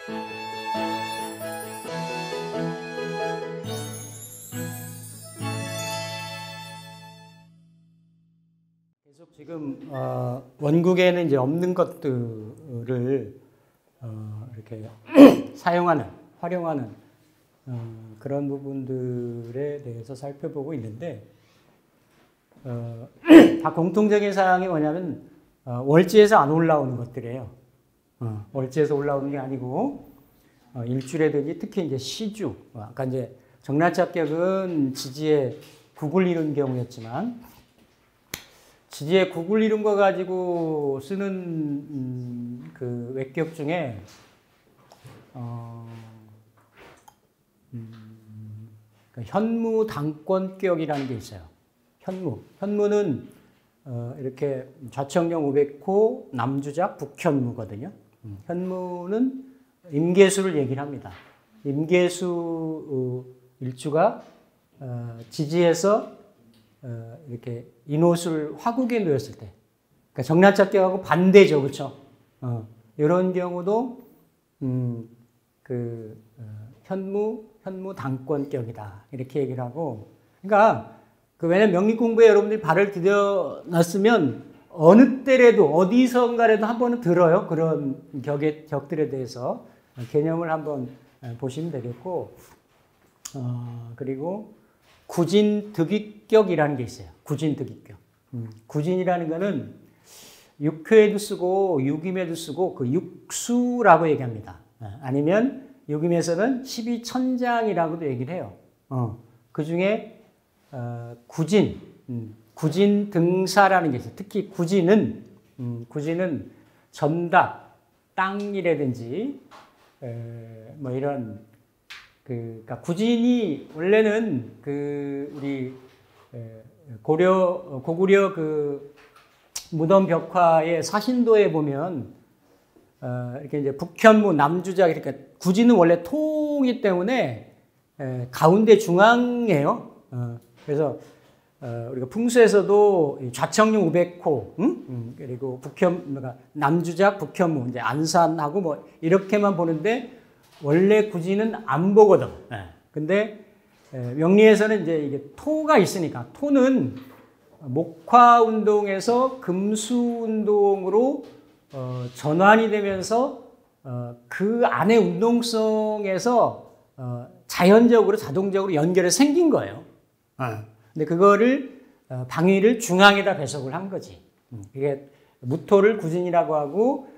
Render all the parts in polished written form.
계속 지금 원국에는 이제 없는 것들을 이렇게 사용하는, 활용하는 그런 부분들에 대해서 살펴보고 있는데 다 공통적인 사항이 뭐냐면 월지에서 안 올라오는 것들이에요. 월지에서 올라오는 게 아니고 일주라든지 특히 이제 시주, 아까 이제 정란착격은 지지에 국을 이룬 경우였지만 지지에 국을 이룬 거 가지고 쓰는 그 외격 중에 현무당권격이라는 게 있어요. 현무는 이렇게 좌청령 500호 남주작 북현무거든요. 현무는 임계수를 얘기를 합니다. 임계수 일주가 지지에서 이렇게 인호술 화국에 놓였을 때, 그러니까 정란착격하고 반대죠, 그렇죠? 이런 경우도 현무당권격이다 이렇게 얘기를 하고, 그러니까 왜냐면 명리 공부에 여러분들이 발을 디뎌놨으면 어느 때라도 어디선가라도 한 번은 들어요. 그런 격들에 대해서 개념을 한번 보시면 되겠고, 그리고 구진득위격이라는 게 있어요. 구진득위격. 구진이라는 거는 육회에도 쓰고 육임에도 쓰고 그 육수라고 얘기합니다. 아니면 육임에서는 12천장이라고도 얘기를 해요. 그 중에 구진등사라는 게 있어요. 특히 구진은 전답, 땅이라든지 뭐 이런 그러니까 구진이 원래는 우리 고구려 그 무덤 벽화의 사신도에 보면 이렇게 이제 북현무 남주작, 그러니까 구진은 원래 토이기 때문에 가운데 중앙이에요. 그래서 우리가 풍수에서도 좌청룡 500호, 그리고 그러니까 남주작 북현무, 이제 안산하고 뭐 이렇게만 보는데 원래 구진은 안 보거든. 근데 명리에서는 이제 이게 토가 있으니까, 토는 목화 운동에서 금수 운동으로 전환이 되면서 그 안의 운동성에서 자연적으로 자동적으로 연결이 생긴 거예요. 근데 그거를 방위를 중앙에다 배속을 한 거지. 이게 무토를 구진이라고 하고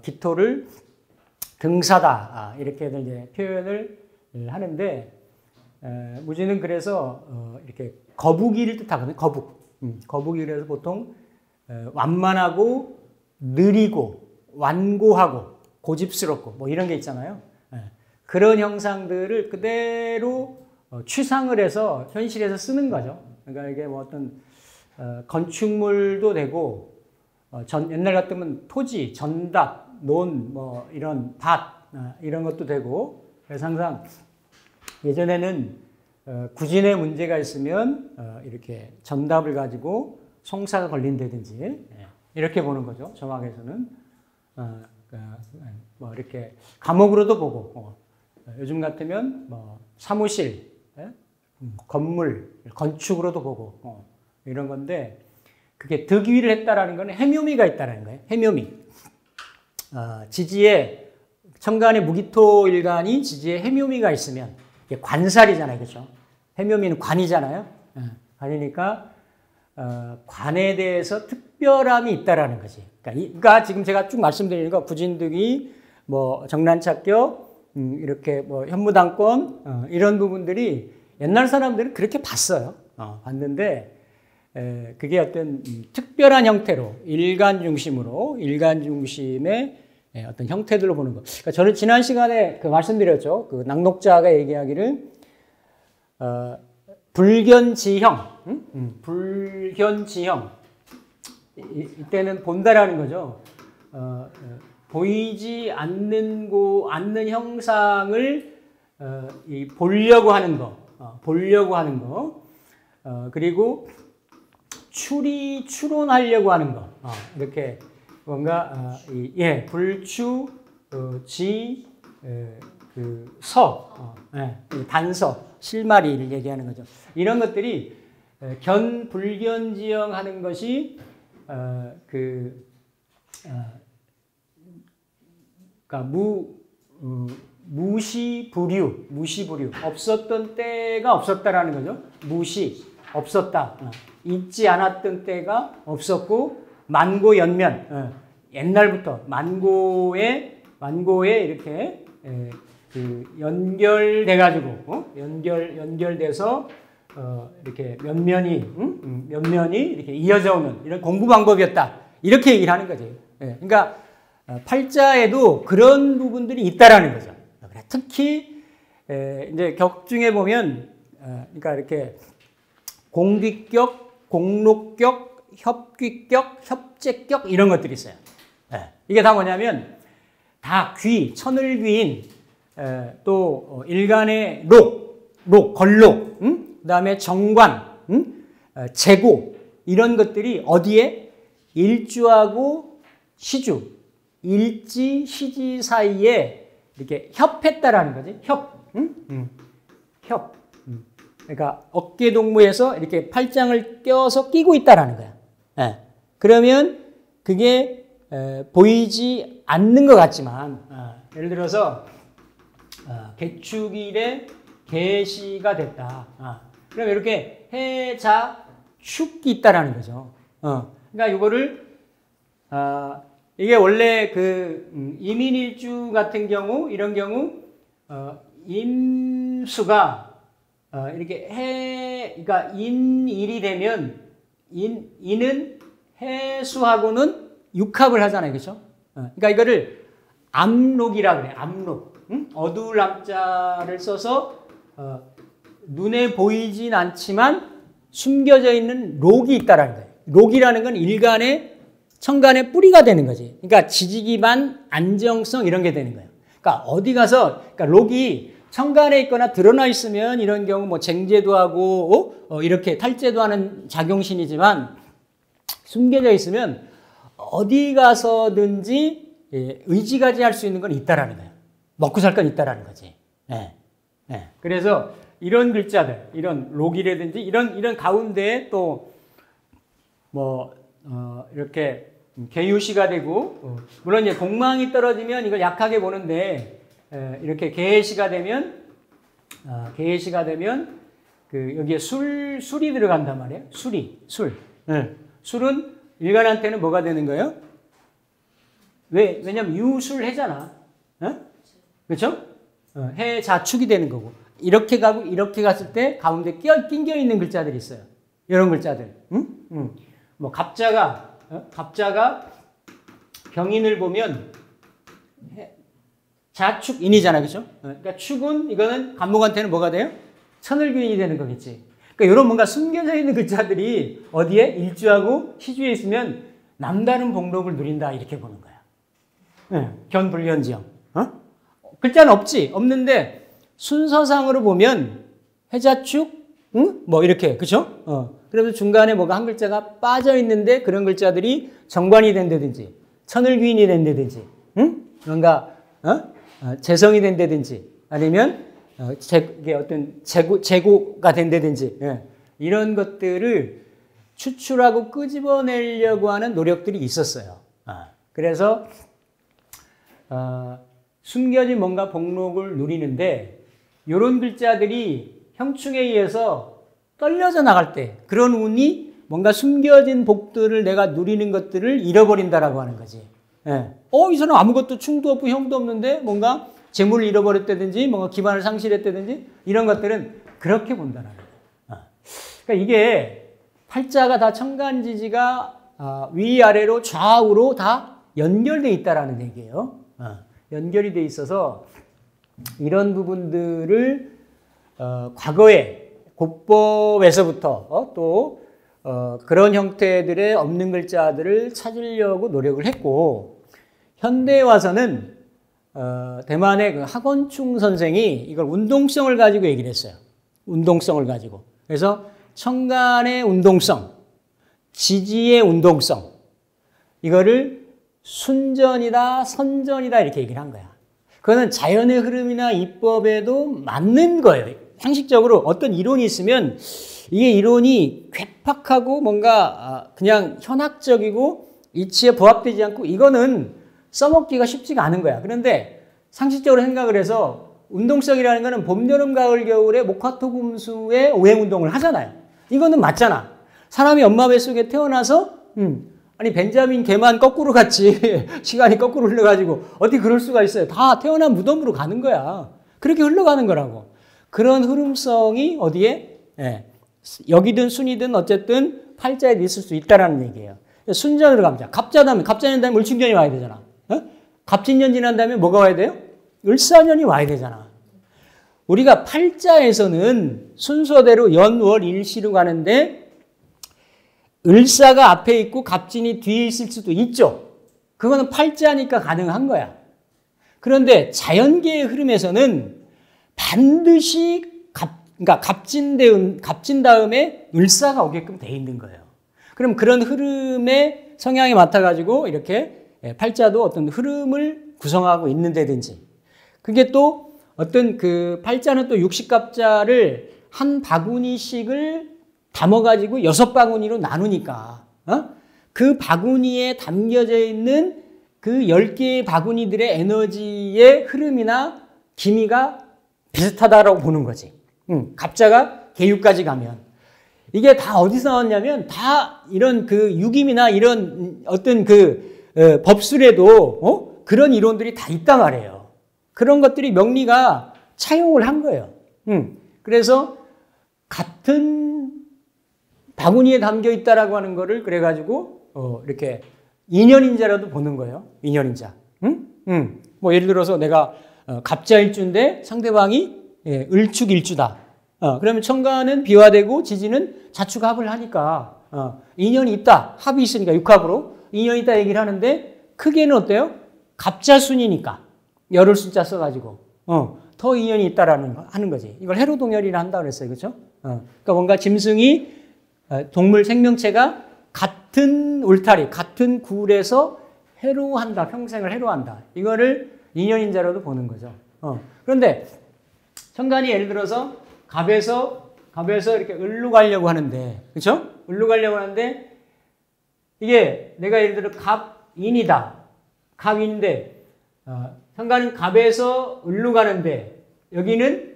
기토를 등사다 이렇게들 이제 표현을 하는데, 무진은 그래서 이렇게 거북이를 뜻하거든요. 거북이. 그래서 보통 완만하고 느리고 완고하고 고집스럽고 뭐 이런 게 있잖아요. 그런 형상들을 그대로 추상을 해서 현실에서 쓰는 거죠. 그러니까 이게 뭐 어떤 건축물도 되고, 옛날 같으면 토지, 전답, 논, 뭐 이런 밭, 이런 것도 되고, 그래서 항상 예전에는 구진에 문제가 있으면 이렇게 전답을 가지고 송사가 걸린다든지 이렇게 보는 거죠. 정학에서는 뭐 이렇게 감옥으로도 보고, 요즘 같으면 뭐 사무실, 건물, 건축으로도 보고 이런 건데, 그게 득위를 했다라는 건 해묘미가 있다라는 거예요. 해묘미. 지지에 천간의 무기토 일간이 지지에 해묘미가 있으면 이게 관살이잖아요, 그렇죠? 해묘미는 관이잖아요. 관이니까 관에 대해서 특별함이 있다라는 거지. 그러니까 지금 제가 쭉 말씀드리는 거 구진득위, 뭐 정란착격, 이렇게 뭐 현무당권 이런 부분들이 옛날 사람들은 그렇게 봤어요. 봤는데 그게 어떤 특별한 형태로 일간 중심의 어떤 형태들로 보는 것. 그러니까 저는 지난 시간에 말씀드렸죠. 그 낙록자가 얘기하기를 불견지형, 불견지형. 이때는 본다라는 거죠. 보이지 않는 형상을 보려고 하는 거, 그리고 추론하려고 하는 거, 이렇게 뭔가 불추, 지, 단서, 실마리를 얘기하는 거죠. 이런 것들이 견불견지형 하는 것이 그러니까 무시부류 없었던 때가 없었다라는 거죠. 없었다. 있지 않았던 때가 없었고 만고연면 옛날부터 만고에 이렇게 연결돼 가지고 연결돼서 이렇게 면면이 이렇게 이어져 오는 이런 공부 방법이었다. 이렇게 얘기를 하는 거지. 그러니까 팔자에도 그런 부분들이 있다라는 거죠. 특히 이제 격 중에 보면 그러니까 이렇게 공귀격, 공록격, 협귀격, 협재격 이런 것들이 있어요. 이게 다 뭐냐면 다 천을귀인 또 일간의 걸록, 그다음에 정관, 재고 이런 것들이 어디에 일주하고 시주, 일지, 시지 사이에 이렇게 협했다라는 거지. 협. 그러니까 어깨 동무에서 이렇게 팔짱을 껴서 끼고 있다라는 거야. 그러면 그게 보이지 않는 것 같지만 예를 들어서 개축일에 개시가 됐다. 그럼 이렇게 해자 축이 있다라는 거죠. 그러니까 이거를 이게 원래 이민일주 같은 경우 이런 경우 임수가 이렇게 그러니까 인일이 되면 인은 해수하고는 육합을 하잖아요, 그렇죠? 그러니까 이거를 암록이라 그래, 암록. 어두울 암자를 써서 눈에 보이진 않지만 숨겨져 있는 록이 있다라는 거예요. 록이라는 건 일간의 천간의 뿌리가 되는 거지. 그러니까 지지기반 안정성 이런 게 되는 거예요. 그러니까 어디 가서 그러니까 록이 천간에 있거나 드러나 있으면 이런 경우 뭐 쟁제도 하고 이렇게 탈제도 하는 작용신이지만 숨겨져 있으면 어디 가서든지 의지가지할 수 있는 건 있다라는 거예요. 먹고 살 건 있다라는 거지. 그래서 이런 글자들, 이런 록이라든지 이런 가운데에 또 뭐 이렇게 개유시가 되고 물론 이제 공망이 떨어지면 이걸 약하게 보는데 이렇게 개시가 되면 여기에 술이 들어간단 말이에요. 술. 술은 일간한테는 뭐가 되는 거예요? 왜냐면 유술해잖아. 그렇죠? 해자축이 되는 거고. 이렇게 가고 이렇게 갔을 때 가운데 낑겨 있는 글자들이 있어요. 이런 글자들. 뭐 갑자가 병인을 보면 자축인이잖아요. 그렇죠? 그러니까 축은 이거는 간목한테는 뭐가 돼요? 천을균이 되는 거겠지. 그러니까 이런 뭔가 숨겨져 있는 글자들이 어디에 일주하고 시주에 있으면 남다른 복록을 누린다 이렇게 보는 거야. 견불견지형. 글자는 없는데 순서상으로 보면 해자축, 뭐 이렇게 그렇죠? 그래서 중간에 뭐가 한 글자가 빠져 있는데 그런 글자들이 정관이 된다든지 천을귀인이 된다든지, 뭔가 재성이 된다든지 아니면 이게 어떤 재고가 된다든지 이런 것들을 추출하고 끄집어내려고 하는 노력들이 있었어요. 그래서 숨겨진 뭔가 복록을 누리는데 이런 글자들이 형충에 의해서 떨려져 나갈 때 그런 운이 뭔가 숨겨진 복들을 내가 누리는 것들을 잃어버린다라고 하는 거지. 이 사람 아무것도 충도 없고 형도 없는데 뭔가 재물을 잃어버렸다든지 뭔가 기반을 상실했다든지 이런 것들은 그렇게 본다는 거예요. 그러니까 이게 팔자가 다 천간지지가 위아래로 좌우로 다 연결되어 있다라는 얘기예요. 연결이 돼 있어서 이런 부분들을 과거에 고법에서부터 또 그런 형태들의 없는 글자들을 찾으려고 노력을 했고 현대에 와서는 대만의 그 하건충 선생이 이걸 운동성을 가지고 얘기를 했어요. 운동성을 가지고. 그래서 천간의 운동성, 지지의 운동성 이거를 순전이다, 선전이다 이렇게 얘기를 한 거야. 그거는 자연의 흐름이나 이법에도 맞는 거예요. 상식적으로 어떤 이론이 있으면 이게 이론이 괴팍하고 뭔가 그냥 현학적이고 이치에 부합되지 않고 이거는 써먹기가 쉽지가 않은 거야. 그런데 상식적으로 생각을 해서 운동성이라는 거는 봄, 여름, 가을, 겨울에 목화토금수의 오행운동을 하잖아요. 이거는 맞잖아. 사람이 엄마 뱃속에 태어나서 아니 벤자민 개만 거꾸로 갔지 시간이 거꾸로 흘러가지고 어떻게 그럴 수가 있어요. 다 태어난 무덤으로 가는 거야. 그렇게 흘러가는 거라고. 그런 흐름성이 어디에 여기든 순이든 어쨌든 팔자에 있을 수 있다라는 얘기예요. 순전으로 갑자. 갑자년 다음에 을충년이 와야 되잖아. 갑진년 지난 다음에 뭐가 와야 돼요? 을사년이 와야 되잖아. 우리가 팔자에서는 순서대로 연, 월, 일시로 가는데 을사가 앞에 있고 갑진이 뒤에 있을 수도 있죠. 그거는 팔자니까 가능한 거야. 그런데 자연계의 흐름에서는 반드시 그러니까 갑진 다음에 을사가 오게끔 돼 있는 거예요. 그럼 그런 흐름의 성향에 맡아가지고 이렇게 팔자도 어떤 흐름을 구성하고 있는데든지 그게 또 어떤 그 팔자는 또 육식갑자를 한 바구니씩을 담아가지고 6바구니로 나누니까 그 바구니에 담겨져 있는 그 10개의 바구니들의 에너지의 흐름이나 기미가 비슷하다라고 보는 거지. 갑자가 개유까지 가면. 이게 다 어디서 나왔냐면 다 이런 그 유김이나 이런 어떤 그 법술에도 그런 이론들이 다 있단 말이에요. 그런 것들이 명리가 차용을 한 거예요. 그래서 같은 바구니에 담겨 있다라고 하는 거를 그래가지고 이렇게 인연인자라도 보는 거예요. 인연인자. 뭐 예를 들어서 내가 갑자일주인데 상대방이 을축일주다. 그러면 천간은 비화되고 지지는 자축합을 하니까 인연이 있다. 합이 있으니까 육합으로 인연이 있다 얘기를 하는데 크게는 어때요? 갑자순이니까 열을 숫자 써가지고 더 인연이 있다라는 거 하는 거지. 이걸 해로동열이라 한다 그랬어요, 그렇죠? 그러니까 뭔가 짐승이 동물 생명체가 같은 울타리, 같은 굴에서 해로한다, 평생을 해로한다. 이거를 인연인자로도 보는 거죠. 그런데 천간이 예를 들어서 갑에서 이렇게 을로 가려고 하는데, 그렇죠? 을로 가려고 하는데 이게 내가 예를 들어 갑인이다. 갑인인데 천간은 갑에서 을로 가는데 여기는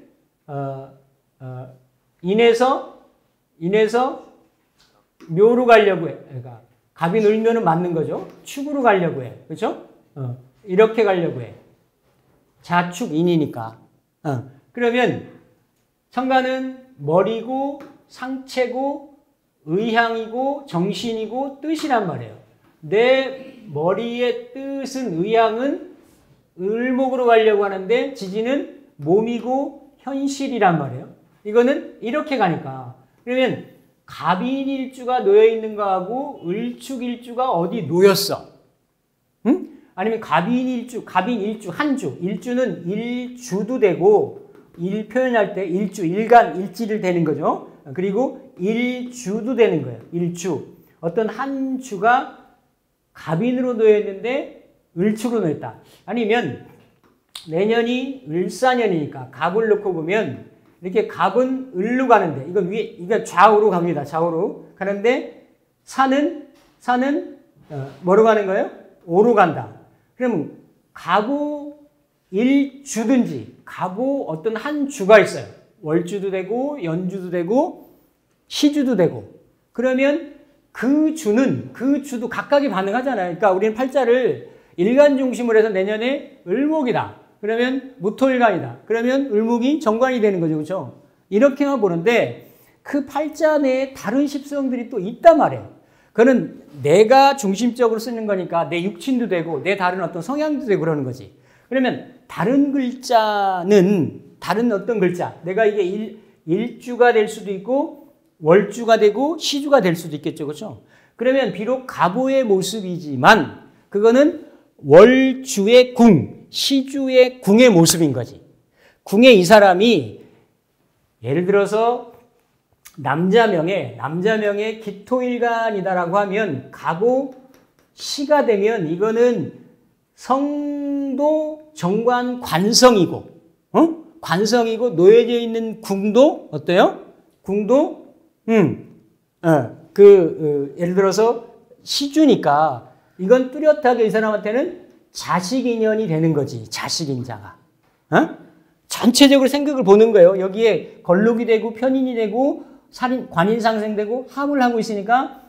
인에서 묘로 가려고 해. 그러니까 갑인 을묘는 맞는 거죠. 축으로 가려고 해. 그렇죠? 이렇게 가려고 해. 자축인이니까. 그러면 천간은 머리고 상체고 의향이고 정신이고 뜻이란 말이에요. 내 머리의 뜻은 의향은 을목으로 가려고 하는데 지지는 몸이고 현실이란 말이에요. 이거는 이렇게 가니까. 그러면 갑인일주가 놓여 있는 거하고 을축일주가 어디 놓였어? 아니면 갑인일주, 한 주. 일주는 일주도 되고 일 표현할 때 일주, 일간, 일지를 되는 거죠. 그리고 일주도 되는 거예요. 일주. 어떤 한 주가 갑인으로 놓여 있는데 을축으로 놓여 있다. 아니면 내년이 을사년이니까 갑을 놓고 보면 이렇게 갑은 을로 가는데 이건 위에 이게 좌우로 갑니다. 좌우로 가는데 사는 뭐로 가는 거예요? 오로 간다. 그럼 갑오 일주든지 갑오 어떤 한 주가 있어요. 월주도 되고 연주도 되고 시주도 되고 그러면 그 주도 각각이 반응하잖아요. 그러니까 우리는 팔자를 일간 중심으로 해서 내년에 을목이다. 그러면 무토일간이다. 그러면 을목이 정관이 되는 거죠. 그렇죠? 이렇게만 보는데 그 팔자 내에 다른 십성들이 또 있단 말이에요. 그거는 내가 중심적으로 쓰는 거니까 내 육친도 되고 내 다른 어떤 성향도 되고 그러는 거지. 그러면 다른 글자는 다른 어떤 글자 내가 이게 일주가 될 수도 있고 월주가 되고 시주가 될 수도 있겠죠. 그렇죠? 그러면 비록 갑오의 모습이지만 그거는 월주의 궁, 시주의 궁의 모습인 거지. 궁에 이 사람이 예를 들어서 남자명에 기토일간이다라고 하면 갑오 시가 되면 이거는 성도 정관 관성이고, 관성이고 놓여져 있는 궁도 어때요? 궁도, 예를 들어서 시주니까 이건 뚜렷하게 이 사람한테는 자식 인연이 되는 거지. 자식 인자가. 전체적으로 생각을 보는 거예요. 여기에 걸록이 되고 편인이 되고 관인상생되고 함을 하고 있으니까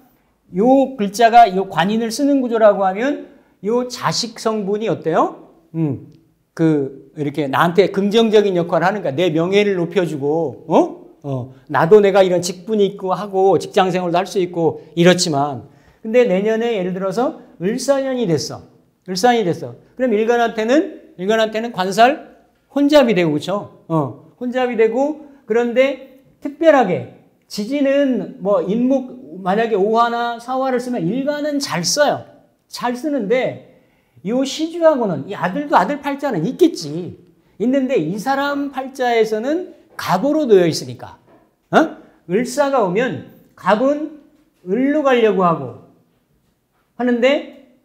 요 글자가 요 관인을 쓰는 구조라고 하면 요 자식 성분이 어때요? 이렇게 나한테 긍정적인 역할을 하는 거야. 내 명예를 높여주고, 나도 내가 이런 직분이 있고 하고 직장 생활도 할 수 있고 이렇지만, 근데 내년에 예를 들어서 을사년이 됐어. 을사년이 됐어. 그럼 일간한테는 관살 혼잡이 되고, 그쵸? 혼잡이 되고, 그런데 특별하게 지지는 뭐 인목, 만약에 오화나 사화를 쓰면 일간은 잘 써요. 잘 쓰는데, 요 시주하고는, 이 아들도 아들 팔자는 있겠지. 있는데, 이 사람 팔자에서는 갑으로 놓여 있으니까. 을사가 오면 갑은 을로 가려고 하고, 하는데,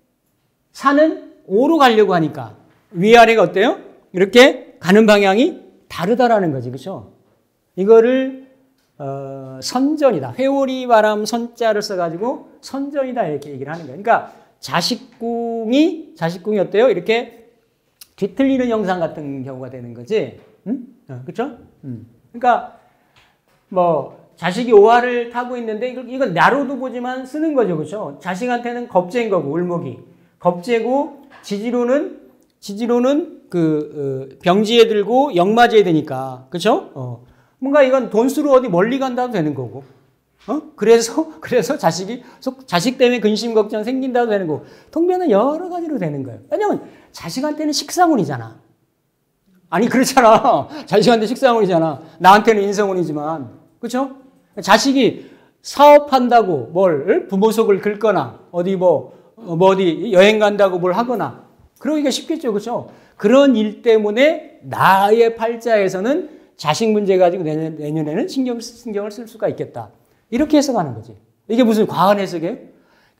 사는 오로 가려고 하니까, 위아래가 어때요? 이렇게 가는 방향이 다르다라는 거지, 그렇죠? 이거를 선전이다. 회오리 바람 선자를 써가지고 선전이다 이렇게 얘기를 하는 거예요. 그러니까 자식궁이 어때요? 이렇게 뒤틀리는 형상 같은 경우가 되는 거지, 그렇죠? 그러니까 뭐 자식이 오화를 타고 있는데 이건 나로도 보지만 쓰는 거죠, 그렇죠? 자식한테는 겁재인 거고 을목이 겁재고 지지로는 병지에 들고 역마지에 되니까, 그렇죠? 뭔가 이건 돈수로 어디 멀리 간다도 되는 거고, 그래서 자식 때문에 근심 걱정 생긴다도 되는 거고, 통변은 여러 가지로 되는 거예요. 왜냐면 자식한테는 식상운이잖아. 아니 그렇잖아. 자식한테 식상운이잖아. 나한테는 인성운이지만, 그렇죠? 자식이 사업한다고 부모 속을 긁거나 어디 어디 여행 간다고 뭘 하거나 그러기가 쉽겠죠, 그렇죠? 그런 일 때문에 나의 팔자에서는 자식 문제 가지고 내년에는 신경을 쓸 수가 있겠다. 이렇게 해석하는 거지. 이게 무슨 과한 해석이에요?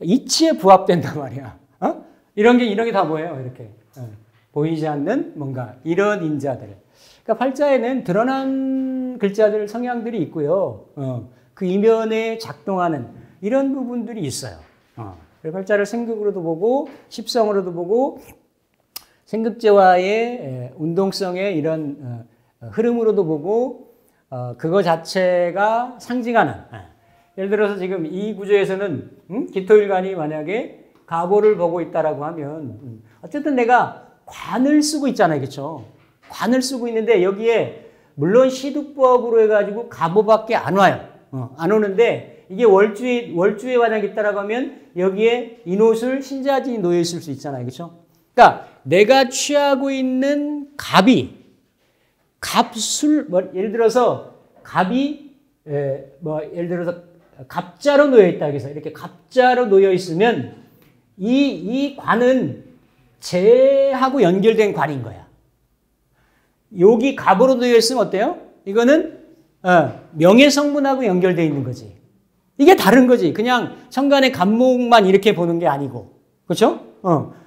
이치에 부합된단 말이야. 이런 게 다 뭐예요? 이렇게 보이지 않는 뭔가 이런 인자들. 그러니까 팔자에는 드러난 글자들 성향들이 있고요. 그 이면에 작동하는 이런 부분들이 있어요. 팔자를 생극으로도 보고 십성으로도 보고 생극제와의 운동성의 이런 흐름으로도 보고 그거 자체가 상징하는, 예를 들어서 지금 이 구조에서는 기토일간이 만약에 가보를 보고 있다라고 하면 어쨌든 내가 관을 쓰고 있잖아요, 그렇죠? 관을 쓰고 있는데 여기에 물론 시두법으로 해가지고 가보밖에 안 와요. 안 오는데 이게 월주에 만약 있다라고 하면 여기에 인옷을 신자진이 놓여 있을 수 있잖아요, 그렇죠? 그러니까 내가 취하고 있는 갑이 예를 들어서 갑이 예를 들어서 갑자로 놓여 있다 해서 이렇게 갑자로 놓여 있으면 이 관은 재하고 연결된 관인 거야. 여기 갑으로 놓여 있으면 어때요? 이거는 명예성분하고 연결되어 있는 거지. 이게 다른 거지. 그냥 천간의 갑목만 이렇게 보는 게 아니고, 그렇죠?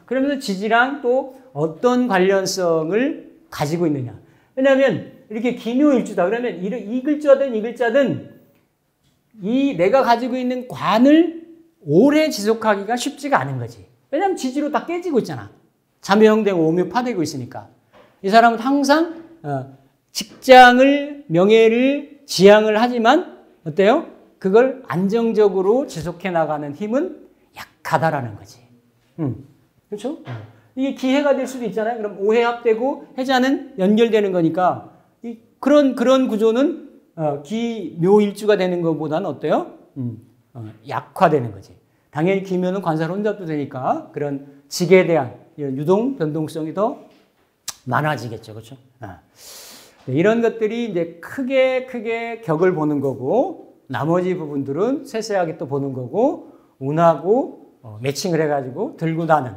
그러면서 지지랑 또 어떤 관련성을 가지고 있느냐. 왜냐하면 이렇게 기묘일주다. 그러면 이 글자든 이 내가 가지고 있는 관을 오래 지속하기가 쉽지가 않은 거지. 왜냐하면 지지로 다 깨지고 있잖아. 자묘형되고 오묘파되고 있으니까. 이 사람은 항상 직장을, 명예를 지향을 하지만 어때요? 그걸 안정적으로 지속해 나가는 힘은 약하다라는 거지. 그렇죠? 이게 기해가 될 수도 있잖아요. 그럼 오해합되고 해자는 연결되는 거니까 그런 구조는 기묘일주가 되는 것보다는 어때요? 약화되는 거지. 당연히 기묘는 관살 혼잡도 되니까 그런 직에 대한 유동 변동성이 더 많아지겠죠, 그렇죠? 이런 것들이 이제 크게 격을 보는 거고 나머지 부분들은 세세하게 또 보는 거고 운하고 매칭을 해가지고 들고 다는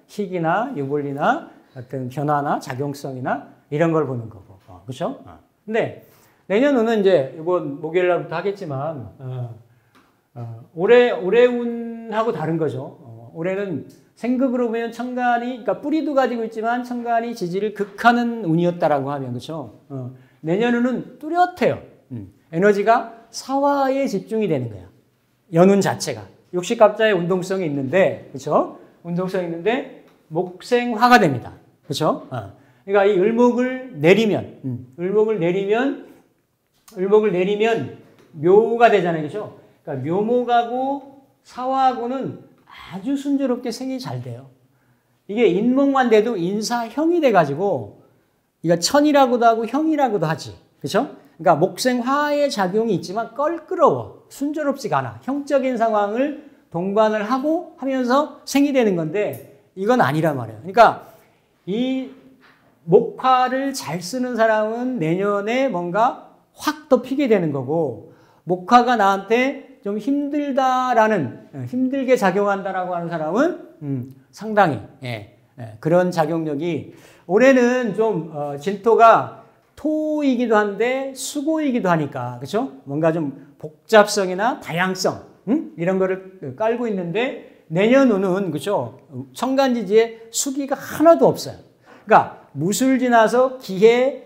희기나 유불리나 어떤 변화나 작용성이나 이런 걸 보는 거고, 그렇죠? 근데 내년은 이제 이번 목요일날부터 하겠지만 올해 운하고 다른 거죠. 올해는 생극으로 보면 천간이, 그러니까 뿌리도 가지고 있지만 천간이 지지를 극하는 운이었다라고 하면, 그렇죠? 내년운은 뚜렷해요. 에너지가 사화에 집중이 되는 거야. 연운 자체가. 육식갑자의 운동성이 있는데, 그렇죠? 운동성이 있는데 목생화가 됩니다. 그렇죠? 그러니까 이 을목을 내리면, 을목을 내리면 묘가 되잖아요. 그렇죠? 그러니까 묘목하고 사화하고는 아주 순조롭게 생이 잘 돼요. 이게 인목만 돼도 인사형이 돼가지고, 이거 천이라고도 하고 형이라고도 하지. 그렇죠? 그러니까 목생화의 작용이 있지만 껄끄러워. 순조롭지가 않아. 형적인 상황을 동반을 하고 하면서 생이 되는 건데, 이건 아니란 말이에요. 그러니까 이 목화를 잘 쓰는 사람은 내년에 뭔가 확 더 피게 되는 거고, 목화가 나한테 좀 힘들게 작용한다라고 하는 사람은 상당히 그런 작용력이, 올해는 좀 진토가 토이기도 한데 수고이기도 하니까, 그렇죠? 뭔가 좀 복잡성이나 다양성 이런 거를 깔고 있는데, 내년운은, 그렇죠? 천간지지에 수기가 하나도 없어요. 그러니까 무술 지나서 기해,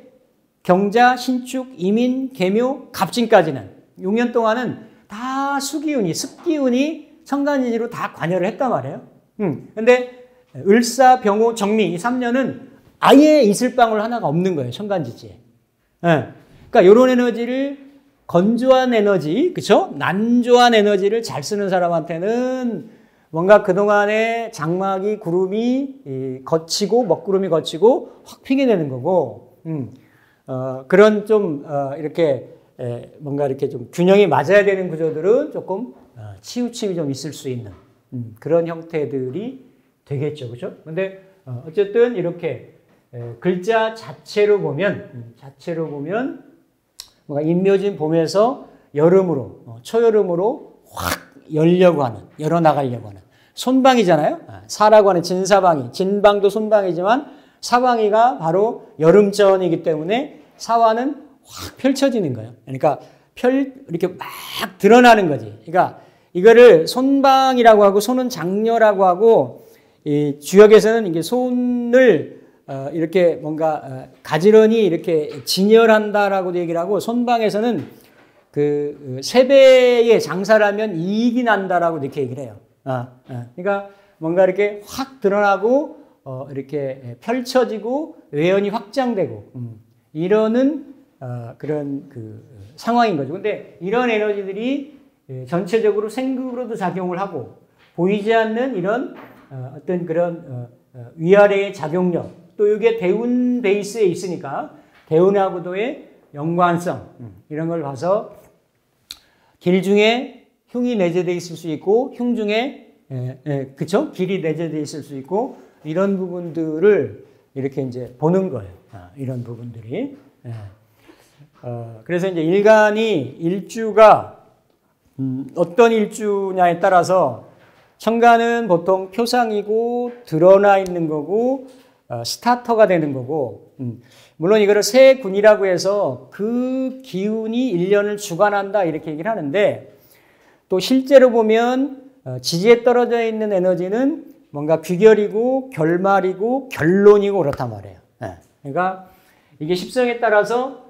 경자, 신축, 임인, 계묘, 갑진까지는 6년 동안은 다 수기운이, 습기운이 천간지지로 다 관여를 했단 말이에요. 근데 을사, 병호, 정미 이 3년은 아예 있을 방울 하나가 없는 거예요. 천간지지에. 그러니까 이런 에너지를, 건조한 에너지, 그렇죠? 난조한 에너지를 잘 쓰는 사람한테는 뭔가 그동안에 장막이, 구름이 거치고, 먹구름이 거치고 확 피게 되는 거고, 그런 좀 이렇게 뭔가 이렇게 좀 균형이 맞아야 되는 구조들은 조금 치우침이 좀 있을 수 있는 그런 형태들이 되겠죠. 그죠? 근데 어쨌든 이렇게 글자 자체로 보면 뭔가 인묘진 봄에서 여름으로, 초여름으로 확 열어나가려고 하는 손방이잖아요. 사라고 하는 진사방이, 진방도 손방이지만 사방이가 바로 여름전이기 때문에 사화는 확 펼쳐지는 거예요. 그러니까 이렇게 막 드러나는 거지. 그러니까 이거를 손방이라고 하고, 손은 장녀라고 하고, 이 주역에서는 이게 손을 이렇게 뭔가 가지런히 이렇게 진열한다라고도 얘기를 하고, 손방에서는 그 세배의 장사를 하면 이익이 난다라고 이렇게 얘기를 해요. 그러니까 뭔가 이렇게 확 드러나고 이렇게 펼쳐지고 외연이 확장되고 이러는 그런 그 상황인 거죠. 근데 이런 에너지들이 전체적으로 생극으로도 작용을 하고, 보이지 않는 이런 어떤 그런 위아래의 작용력, 또 이게 대운 베이스에 있으니까 대운하고도의 연관성 이런 걸 봐서 길 중에 흉이 내재되어 있을 수 있고, 흉 중에 그쵸? 길이 내재되어 있을 수 있고, 이런 부분들을 이렇게 이제 보는 거예요. 이런 부분들이. 그래서 이제 일주가 어떤 일주냐에 따라서 천간은 보통 표상이고 드러나 있는 거고 스타터가 되는 거고, 물론 이거를 세군이라고 해서 그 기운이 1년을 주관한다 이렇게 얘기를 하는데, 또 실제로 보면 지지에 떨어져 있는 에너지는 뭔가 귀결이고 결말이고 결론이고 그렇단 말이에요. 그러니까 이게 십성에 따라서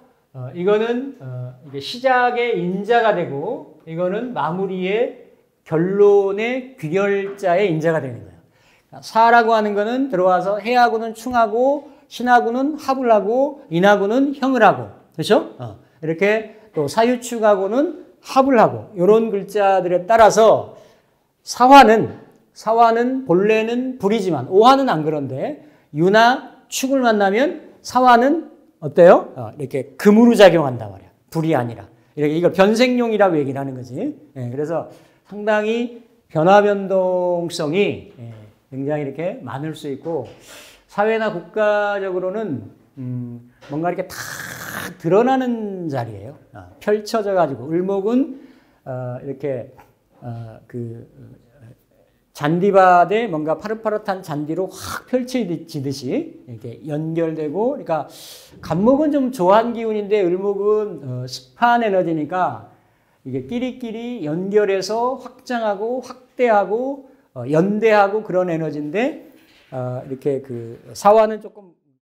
이거는 이게 시작의 인자가 되고, 이거는 마무리의 결론의 귀결자의 인자가 되는 거예요. 사라고 하는 거는 들어와서 해하고는 충하고, 신하고는 합을 하고, 인하고는 형을 하고, 그렇죠? 이렇게 또 사유축하고는 합을 하고, 이런 글자들에 따라서 사화는 본래는 불이지만, 오화는 안 그런데 유나 축을 만나면 사화는 어때요? 이렇게 금으로 작용한단 말이야. 불이 아니라. 이렇게 이걸 변생용이라고 얘기를 하는 거지. 그래서 상당히 변화 변동성이 굉장히 이렇게 많을 수 있고, 사회나 국가적으로는 뭔가 이렇게 다 드러나는 자리예요. 펼쳐져 가지고, 을목은 이렇게 잔디밭에 뭔가 파릇파릇한 잔디로 확 펼쳐지듯이 이렇게 연결되고, 그러니까 간목은 좀 조한 기운인데 을목은 습한 에너지니까 이게 끼리끼리 연결해서 확장하고 확대하고 연대하고 그런 에너지인데 이렇게 그 사화는 조금